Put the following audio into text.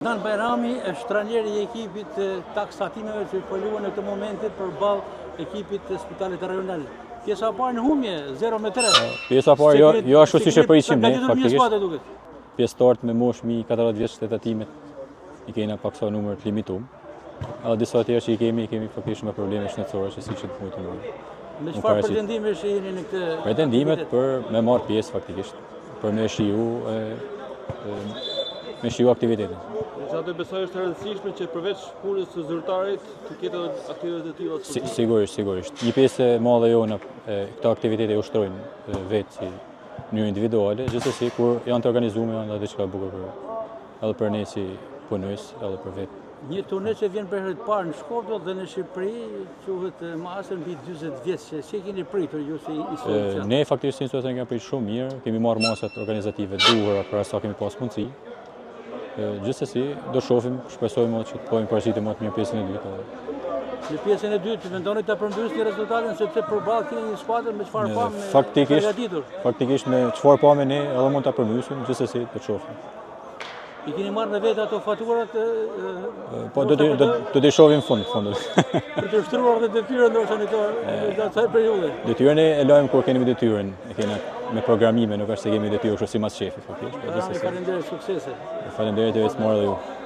Dan Bajrami është trajneri i ekipit taksatimeve që po luan në këtë moment përballë ekipit të Spitalit Rajonal. Pjesa e parë në humje 0-3. Pjesa e parë jo ashtu siç e përishim ne faktikisht. Pjesëtarët me moshë mi 40 vjeç të tatimet i kemi pak sa numër të limituar. Edhe disa tjerë që i kemi faktikisht me probleme shëndetësore që siç e mundë. Me çfarë pretendimesh jeni në këtë? Pretendimet për me marr pjesë faktikisht, për me shiu aktivitetin. Sa të besoj është e rëndësishme që përveç punës së zyrtarit të ketë aktivitete të tilla sportive. Sigurisht. Një pjesë e madhe jone këto aktivitete ushtrojnë vetë si në individuale, gjithsesi kur janë të organizuar janë diçka e bukur edhe për ne si punës, edhe për vetë. Një turne që vjen për herë të parë në Shkodër dhe në Shqipëri, quhet Master mbi 40 vjeç. Si keni pritur ju si institucion? Ne faktikisht institucioni kemi pritur shumë mirë, kemi marrë masat organizative duhura për sa kemi pas mundësi. Gjithsesi do shohim, shpresojmë që të bëjmë paraqitë më të mirë pjesën e dytë. Në pjesën e dytë mendoni ta përmbysni rezultatin sepse përballë keni një skuadër me çfarë pamë përgatitur. Faktikisht me çfarë pamë ne edhe mund ta përmbysim, gjithsesi do shohim. I keni marrë në vetë ato faturat? Po do të shohim fundit. Për të shtruar dhe detyrën ndoshta në këtë asaj periudhe. Detyrën e lajm kur kemi detyrën, e kemi me programime, nuk është se kemi detyrë kështu si mas shefi faktikisht. Faleminderit, suksese. Faleminderit edhe ju.